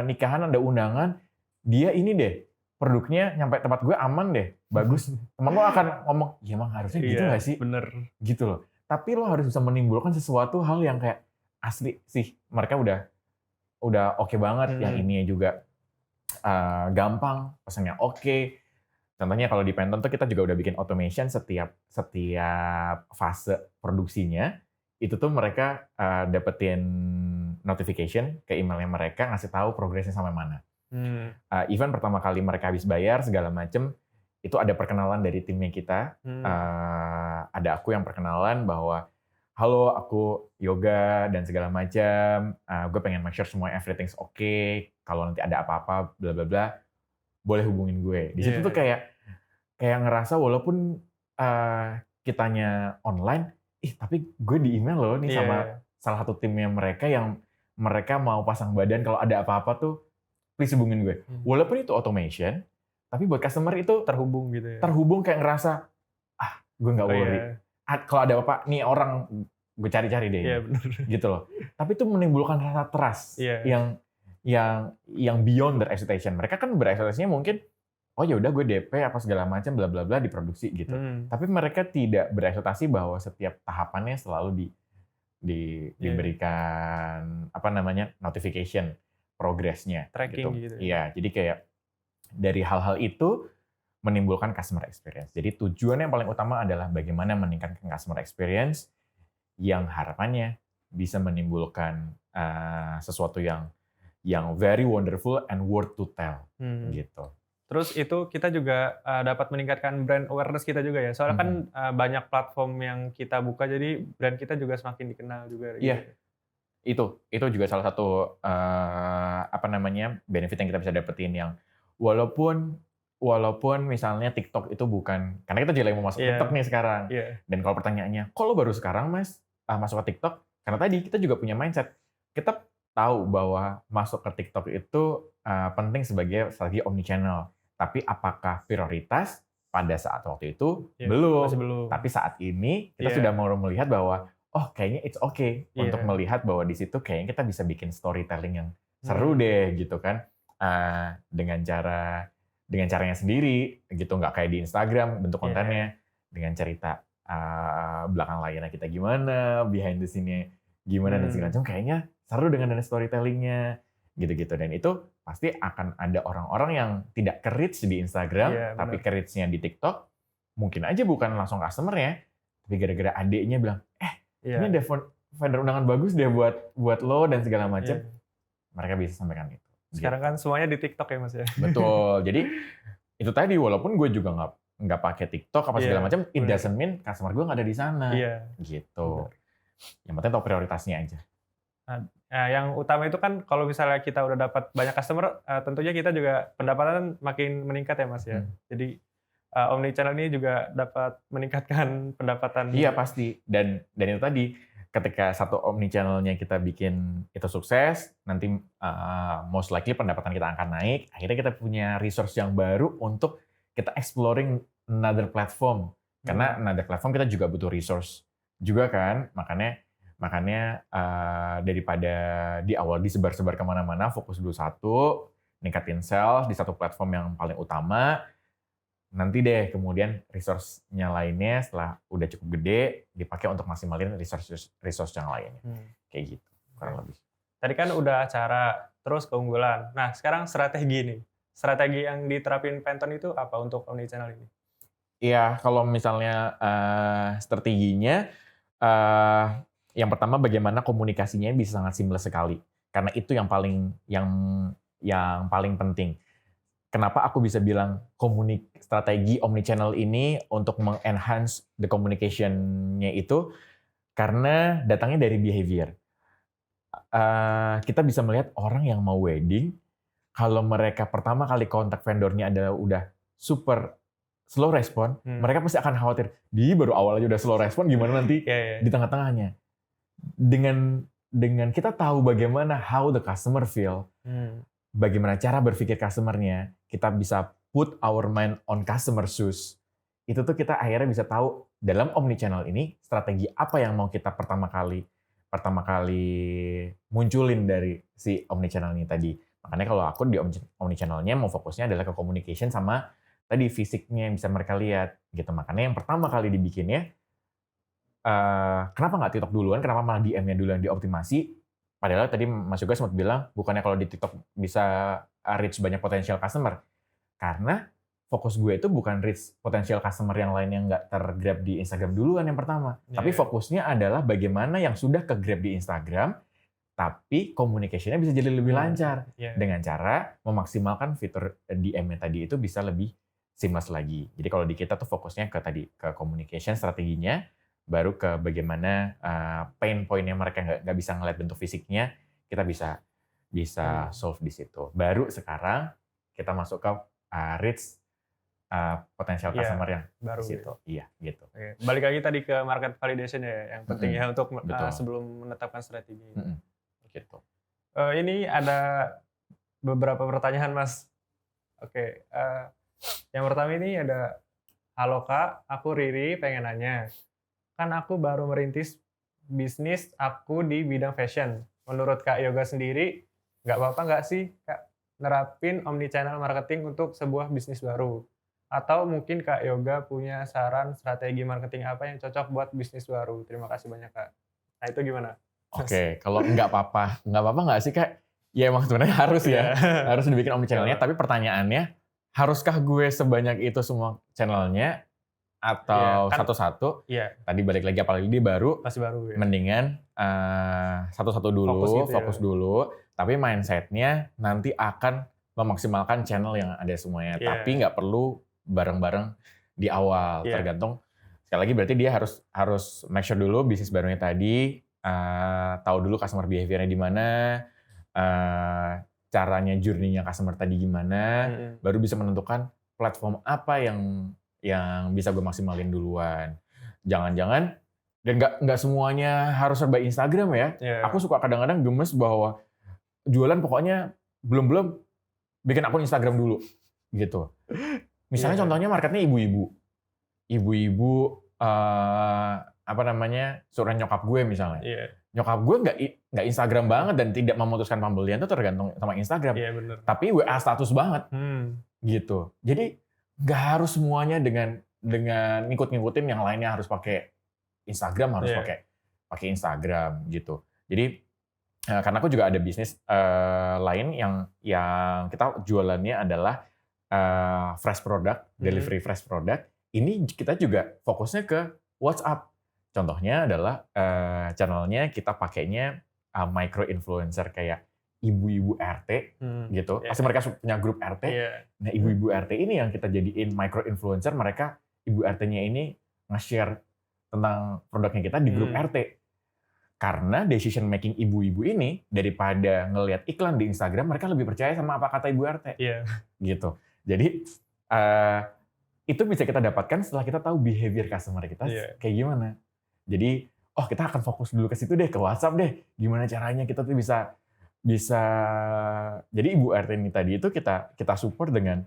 nikahan ada undangan, dia ini deh, produknya nyampe tempat gue aman deh, bagus. Temen lo akan ngomong, ya emang harusnya gitu nggak sih? Bener. Gitu loh. Tapi lo harus bisa menimbulkan sesuatu hal yang kayak asli sih. Mereka udah oke banget, yang ininya juga gampang, pesannya oke. Contohnya kalau di Pantone tuh kita juga udah bikin automation setiap fase produksinya. Itu tuh mereka dapetin notification ke emailnya mereka, ngasih tahu progresnya sampai mana. Even pertama kali mereka habis bayar segala macem, itu ada perkenalan dari timnya kita. Ada aku yang perkenalan bahwa, halo aku Yoga dan segala macam. Gue pengen make sure semua everything's okay. Kalau nanti ada apa-apa, bla bla bla, boleh hubungin gue. Di situ tuh kayak ngerasa walaupun kitanya online, tapi gue di email loh nih sama salah satu timnya mereka yang mereka mau pasang badan kalau ada apa-apa tuh please hubungin gue. Walaupun itu automation, tapi buat customer itu terhubung gitu ya. Terhubung kayak ngerasa gue nggak worry. Kalau ada apa-apa nih orang gue cari-cari deh. Iya benar. Gitu loh. Tapi itu menimbulkan rasa trust yang beyond their expectation. Mereka kan berekspektasinya mungkin oh ya udah gue DP apa segala macam bla bla bla diproduksi gitu. Tapi mereka tidak berekspektasi bahwa setiap tahapannya selalu diberikan notification progressnya. Tracking gitu. Iya, jadi kayak dari hal-hal itu menimbulkan customer experience. Jadi tujuan yang paling utama adalah bagaimana meningkatkan customer experience yang harapannya bisa menimbulkan sesuatu yang very wonderful and worth to tell gitu. Terus itu kita juga dapat meningkatkan brand awareness kita juga ya. Soalnya kan banyak platform yang kita buka, jadi brand kita juga semakin dikenal juga. Iya, itu juga salah satu benefit yang kita bisa dapetin, yang walaupun misalnya TikTok itu bukan, karena kita juga mau masuk TikTok nih sekarang. Dan kalau pertanyaannya, kok lo baru sekarang mas masuk ke TikTok? Karena tadi kita juga punya mindset, kita tahu bahwa masuk ke TikTok itu penting sebagai strategi omnichannel. Tapi apakah prioritas pada saat waktu itu? Belum. Masih belum. Tapi saat ini kita sudah mau melihat bahwa kayaknya it's okay untuk melihat bahwa di situ kayaknya kita bisa bikin storytelling yang seru deh gitu kan. Dengan caranya sendiri gitu, nggak kayak di Instagram bentuk kontennya dengan cerita belakang layarnya kita gimana, behind the scene-nya gimana dan segala macam, kayaknya seru dengan ada storytelling-nya gitu-gitu. Dan itu pasti akan ada orang-orang yang tidak ke-reach di Instagram, tapi ke-reach-nya di TikTok. Mungkin aja bukan langsung customer-nya, tapi gara-gara adeknya bilang, ini ada vendor undangan bagus deh buat lo dan segala macam. Mereka bisa sampaikan itu. Sekarang kan semuanya di TikTok ya mas ya. Betul. Jadi itu tadi, walaupun gue juga nggak pakai TikTok apa segala macam, it doesn't mean customer gue nggak ada di sana. Gitu. Yang penting tahu prioritasnya aja. Nah, yang utama itu kan kalau misalnya kita udah dapat banyak customer, tentunya kita juga pendapatan makin meningkat ya mas ya. Jadi omnichannel ini juga dapat meningkatkan pendapatan. Iya pasti. Dan itu tadi, ketika satu omnichannelnya kita bikin itu sukses, nanti most likely pendapatan kita akan naik. Akhirnya kita punya resource yang baru untuk kita exploring another platform. Karena another platform kita juga butuh resource juga kan. Makanya daripada di awal disebar-sebar kemana-mana, fokus dulu satu, ningkatin sales di satu platform yang paling utama. nanti deh kemudian resource-nya lainnya setelah udah cukup gede dipakai untuk maksimalin resource yang lainnya. Kayak gitu kurang lebih. Tadi kan udah acara, terus keunggulan. Nah, sekarang strategi nih. Strategi yang diterapin Pantone itu apa untuk omnichannel ini? Iya, kalau misalnya strateginya, yang pertama bagaimana komunikasinya bisa sangat seamless sekali. Karena itu yang paling penting. Kenapa aku bisa bilang strategi omnichannel ini untuk mengenhance the communication-nya itu, karena datangnya dari behavior. Kita bisa melihat orang yang mau wedding, kalau mereka pertama kali kontak vendornya adalah udah super slow respon, mereka pasti akan khawatir, dia baru awal aja udah slow respon, gimana nanti di tengah-tengahnya. Dengan kita tahu bagaimana how the customer feel, bagaimana cara berpikir customernya, kita bisa put our mind on customer shoes. Itu tuh kita akhirnya bisa tahu dalam omnichannel ini strategi apa yang mau kita pertama kali munculin dari si omnichannel ini tadi. Makanya kalau aku di omnichannelnya mau fokusnya adalah ke communication sama tadi fisiknya yang bisa mereka lihat gitu. Makanya yang pertama kali dibikinnya, kenapa nggak TikTok duluan, kenapa malah DM-nya duluan dioptimasi? Padahal tadi Mas Yoga sempat bilang, bukannya kalau di TikTok bisa reach banyak potensial customer. Karena fokus gue itu bukan reach potensial customer yang lain yang nggak tergrab di Instagram duluan yang pertama. Tapi fokusnya adalah bagaimana yang sudah kegrab di Instagram, tapi communication-nya bisa jadi lebih lancar. Dengan cara memaksimalkan fitur DM-nya tadi itu bisa lebih seamless lagi. Jadi kalau di kita tuh fokusnya ke communication strateginya, baru ke bagaimana pain point-nya mereka nggak bisa ngeliat bentuk fisiknya, kita bisa solve di situ. Baru sekarang kita masuk ke reach potensial customer yang baru di situ. Iya, gitu. Oke. Balik lagi tadi ke market validation ya, yang penting ya untuk sebelum menetapkan strategi. Gitu. Ini ada beberapa pertanyaan, Mas. Oke. Yang pertama ini ada, halo Kak, aku Riri, pengen nanya. Kan aku baru merintis bisnis aku di bidang fashion. Menurut Kak Yoga sendiri, nggak apa-apa nggak sih Kak nerapin omnichannel marketing untuk sebuah bisnis baru? Atau mungkin Kak Yoga punya saran strategi marketing apa yang cocok buat bisnis baru? Terima kasih banyak Kak. Nah itu gimana? Oke, kalau nggak apa-apa nggak sih Kak? Ya emang sebenarnya harus ya, harus dibikin omnichannelnya. Tapi pertanyaannya, haruskah gue sebanyak itu semua channelnya? Atau satu-satu, tadi balik lagi apalagi dia baru, masih baru ya. Mendingan satu-satu dulu, fokus dulu, tapi mindset-nya nanti akan memaksimalkan channel yang ada semuanya. Tapi nggak perlu bareng-bareng di awal, tergantung. Sekali lagi berarti dia harus make sure dulu bisnis barunya tadi, tahu dulu customer behavior-nya di mana, caranya journey-nya customer tadi gimana, baru bisa menentukan platform apa yang bisa gue maksimalin duluan. Jangan-jangan, dan nggak semuanya harus serba Instagram ya. Aku suka kadang-kadang gemes bahwa jualan pokoknya belum bikin akun Instagram dulu gitu. Misalnya contohnya marketnya ibu-ibu, suruh nyokap gue misalnya. Nyokap gue nggak Instagram banget dan tidak memutuskan pembelian itu tergantung sama Instagram. Tapi WA status banget gitu. Jadi nggak harus semuanya dengan ngikut-ngikutin yang lainnya harus pakai Instagram, harus pakai Instagram gitu. Jadi karena aku juga ada bisnis lain yang kita jualannya adalah fresh product, delivery fresh product. Ini kita juga fokusnya ke WhatsApp. Contohnya adalah channelnya kita pakainya micro influencer kayak ibu-ibu RT gitu. Pasti mereka punya grup RT. Nah, ibu-ibu RT ini yang kita jadiin micro influencer, mereka ibu RT-nya ini nge-share tentang produknya kita di grup RT. Karena decision making ibu-ibu ini daripada ngelihat iklan di Instagram, mereka lebih percaya sama apa kata ibu RT. Gitu. Jadi itu bisa kita dapatkan setelah kita tahu behavior customer kita kayak gimana. Jadi, kita akan fokus dulu ke situ deh, ke WhatsApp deh. Gimana caranya kita tuh bisa jadi ibu RT ini tadi itu kita support dengan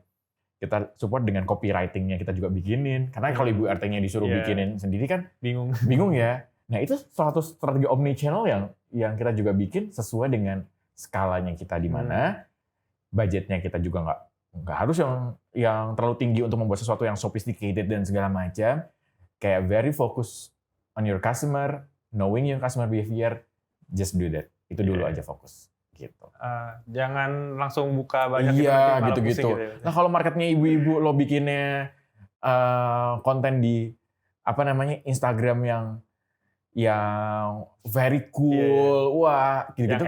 copywriting-nya kita juga bikinin. Karena kalau ibu RT-nya disuruh bikinin sendiri kan bingung ya. Nah, itu suatu strategi omnichannel yang kita juga bikin sesuai dengan skalanya kita di mana, budgetnya kita juga nggak harus yang terlalu tinggi untuk membuat sesuatu yang sophisticated dan segala macam. Kayak very focus on your customer, knowing your customer behavior, just do that. Itu dulu aja fokus. Gitu. Jangan langsung buka banyak iya, gitu-gitu. Nah kalau marketnya ibu-ibu, lo bikinnya konten di Instagram yang very cool, wah gitu-gitu.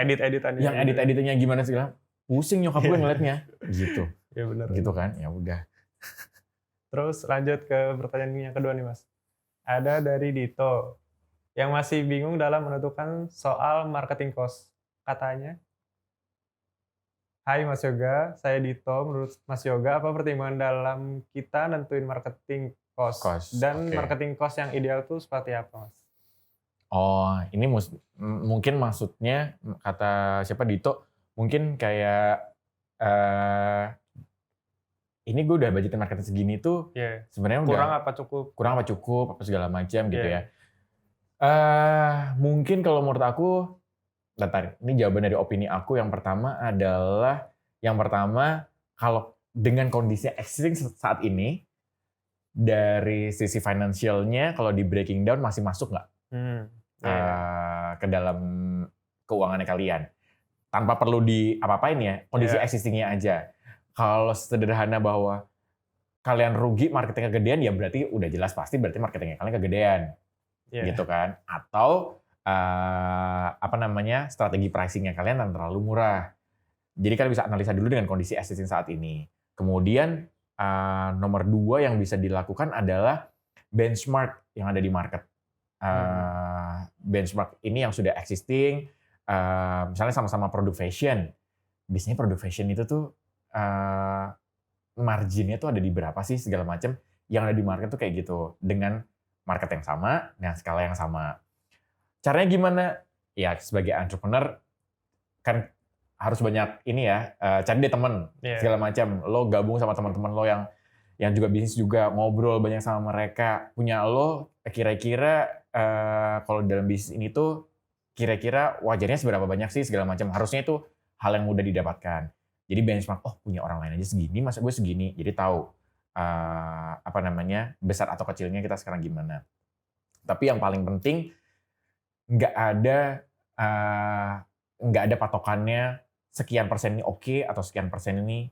Yang edit-editannya gimana segala, pusing nyokap gue ngeliatnya. Gitu. Iya benar. Gitu kan, ya udah. Terus lanjut ke pertanyaan yang kedua nih Mas. Ada dari Dito yang masih bingung dalam menentukan soal marketing cost. Katanya, hai Mas Yoga, saya Dito. Menurut Mas Yoga, apa pertimbangan dalam kita nentuin marketing cost? Dan marketing cost yang ideal tuh seperti apa, Mas? Oh, ini mungkin maksudnya kata siapa Dito, mungkin kayak ini gue udah budgetin marketing segini tuh sebenarnya kurang apa cukup apa segala macam gitu ya. Mungkin kalau menurut aku, ini jawaban dari opini aku. Yang pertama kalau dengan kondisi existing saat ini, dari sisi financialnya kalau di breaking down masih masuk nggak ke dalam keuangannya kalian, tanpa perlu di apa-apain ya, kondisi existingnya aja. Kalau sederhana bahwa kalian rugi marketingnya kegedean, ya berarti udah jelas pasti berarti marketingnya kalian kegedean, gitu kan? Atau strategi pricingnya kalian terlalu murah. Jadi kalian bisa analisa dulu dengan kondisi existing saat ini. Kemudian nomor 2 yang bisa dilakukan adalah benchmark yang ada di market. Benchmark ini yang sudah existing, misalnya sama-sama produk fashion. Biasanya produk fashion itu tuh marginnya tuh ada di berapa sih segala macam. Yang ada di market tuh kayak gitu, dengan market yang sama, dengan skala yang sama. Caranya gimana? Ya sebagai entrepreneur kan harus banyak ini ya, cari deh temen segala macam. Lo gabung sama teman-teman lo yang juga bisnis juga, ngobrol banyak sama mereka. Punya lo kira-kira kalau dalam bisnis ini tuh kira-kira wajarnya seberapa banyak sih segala macam. Harusnya itu hal yang mudah didapatkan. Jadi benchmark, punya orang lain aja segini, masa gue segini. Jadi tahu besar atau kecilnya kita sekarang gimana. Tapi yang paling penting nggak ada patokannya sekian persen ini oke atau sekian persen ini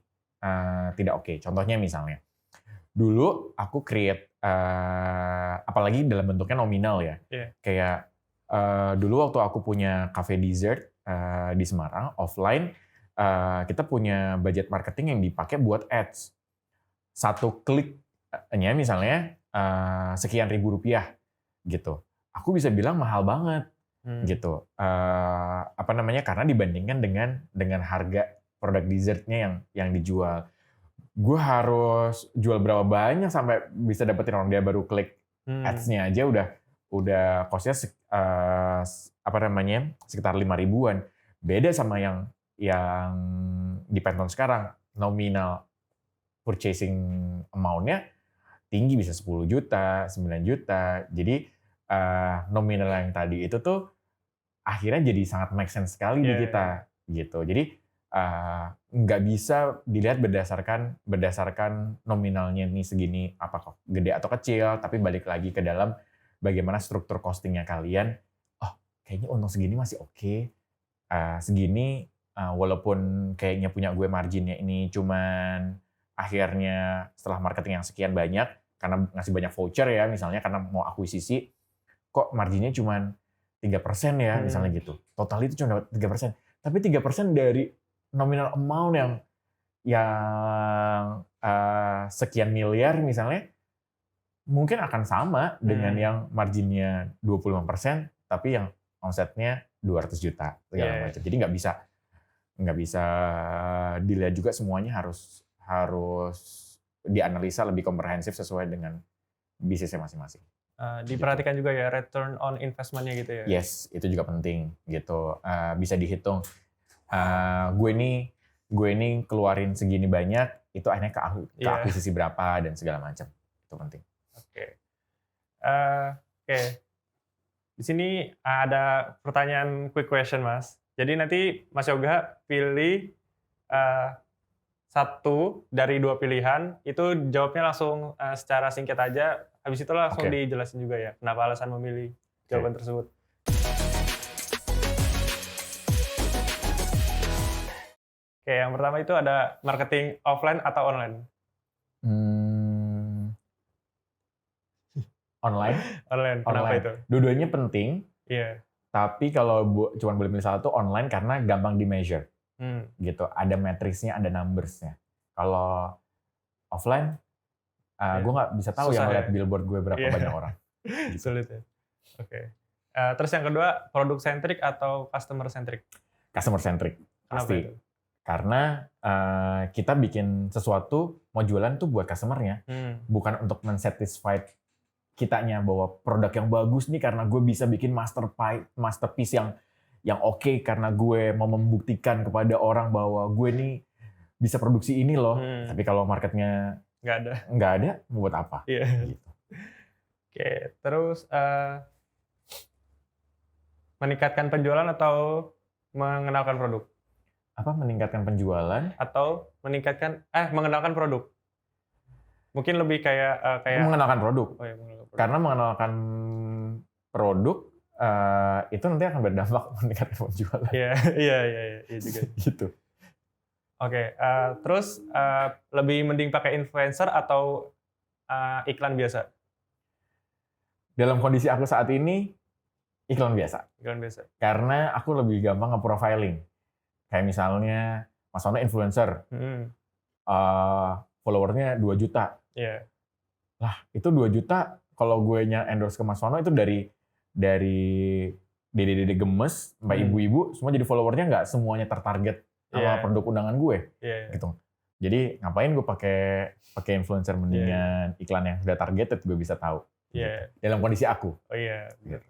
tidak oke. Contohnya misalnya, dulu aku create apalagi dalam bentuknya nominal ya. Kayak dulu waktu aku punya cafe dessert di Semarang offline, kita punya budget marketing yang dipakai buat ads. 1 kliknya misalnya sekian ribu rupiah gitu. Aku bisa bilang mahal banget gitu. Karena dibandingkan dengan harga produk dessertnya yang dijual. Gue harus jual berapa banyak sampai bisa dapetin orang dia baru klik ads-nya aja udah cost-nya sekitar 5 ribuan. Beda sama yang di Penton sekarang, nominal purchasing amount-nya tinggi, bisa 10 juta, 9 juta. Jadi nominal yang tadi itu tuh akhirnya jadi sangat make sense sekali di kita gitu. Jadi nggak bisa dilihat berdasarkan nominalnya ini segini, apakah gede atau kecil, tapi balik lagi ke dalam bagaimana struktur costingnya kalian. Kayaknya untung segini masih oke. Segini walaupun kayaknya punya gue marginnya ini cuman akhirnya setelah marketing yang sekian banyak, karena ngasih banyak voucher ya misalnya karena mau akuisisi, kok marginnya cuman 3% ya misalnya gitu. Total itu cuma dapat 3%. Tapi 3% dari nominal amount yang sekian miliar misalnya, mungkin akan sama dengan yang marginnya 25%, tapi yang omsetnya 200 juta segala macam. Jadi nggak bisa dilihat juga semuanya, harus dianalisa lebih komprehensif sesuai dengan bisnisnya masing-masing. Diperhatikan gitu juga ya return on investment-nya gitu ya. Yes, itu juga penting gitu. Bisa dihitung. Gue ini keluarin segini banyak, itu akhirnya ke akuisisi berapa dan segala macam. Itu penting. Oke. Di sini ada pertanyaan quick question, Mas. Jadi nanti Mas Yoga pilih satu dari dua pilihan, itu jawabnya langsung secara singkat aja. Habis itu langsung dijelasin juga ya, kenapa alasan memilih jawaban tersebut. Oke, yang pertama itu ada marketing offline atau online? Online. Online. Kenapa itu? Dua-duanya penting. Iya. Tapi kalau cuma boleh milih satu, online karena gampang di measure. Gitu. Ada matriksnya, ada numbers-nya. Kalau offline, gue nggak bisa tahu yang lihat billboard gue berapa banyak orang. Gitu. Sulit ya. Oke. Terus yang kedua, produk centric atau customer centric? Customer centric. Pasti. Itu? Karena kita bikin sesuatu, mau jualan tuh buat customer-nya. Bukan untuk men-satisfy kitanya bahwa produk yang bagus nih karena gue bisa bikin masterpiece yang oke, karena gue mau membuktikan kepada orang bahwa gue nih bisa produksi ini loh. Tapi kalau marketnya nggak ada, mau buat apa? Gitu. Oke, terus meningkatkan penjualan atau mengenalkan produk? Apa meningkatkan penjualan? Atau mengenalkan produk? Mungkin lebih kayak mengenalkan produk. Oh, ya, mengenalkan produk. Karena mengenalkan produk itu nanti akan berdampak meningkatkan penjualan. Iya juga. Gitu. Oke, terus lebih mending pakai influencer atau iklan biasa? Dalam kondisi aku saat ini, iklan biasa. Iklan biasa. Karena aku lebih gampang nge-profiling. Kayak misalnya, Mas Wano influencer. Followernya 2 juta. Iya. Lah, itu 2 juta kalau gue endorse ke Mas Wano itu dari dede-dede gemes, mbak ibu-ibu, semua jadi followernya nggak semuanya tertarget sama produk undangan gue. Gitu. Jadi ngapain gue pakai influencer, mendingan iklan yang sudah targeted gue bisa tahu. Dalam kondisi aku. Oh iya. Gitu.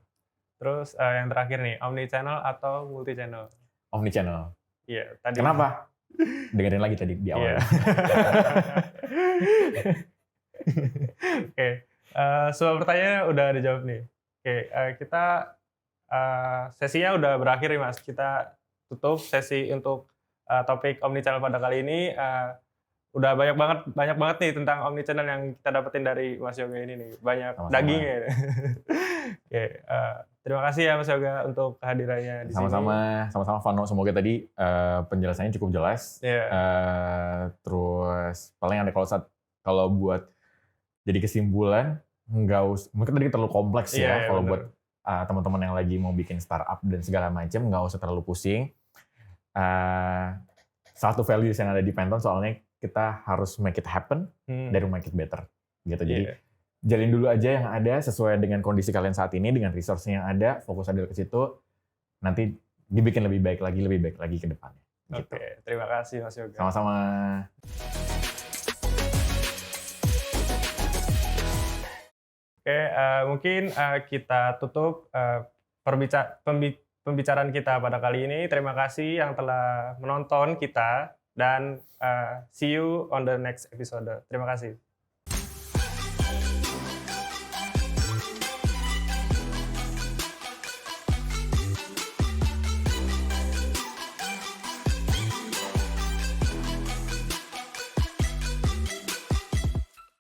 Terus yang terakhir nih, omni channel atau multi channel? Omni channel. Iya. Kenapa? Dengerin lagi tadi di awal. Oke. Semua pertanyaan udah dijawab nih. Oke, kita sesinya udah berakhir nih Mas. Kita tutup sesi untuk topik omnichannel pada kali ini. Udah banyak banget nih tentang omnichannel yang kita dapetin dari Mas Yoga ini nih. Banyak dagingnya. Oke, terima kasih ya Mas Yoga untuk kehadirannya di sini. Sama-sama Vano. Semoga tadi penjelasannya cukup jelas. Terus paling ada kalau buat jadi kesimpulan, mungkin tadi terlalu kompleks ya. Kalau buat teman-teman yang lagi mau bikin startup dan segala macam, nggak usah terlalu pusing. Satu values yang ada di Penton soalnya kita harus make it happen dari make it better. Gitu. Jadi jalin dulu aja yang ada sesuai dengan kondisi kalian saat ini, dengan resource yang ada, fokus aja ke situ. Nanti dibikin lebih baik lagi ke depannya. Gitu. Oke, terima kasih Mas Yoga. Sama-sama. Oke, mungkin kita tutup pembicaraan kita pada kali ini. Terima kasih yang telah menonton kita dan see you on the next episode. Terima kasih.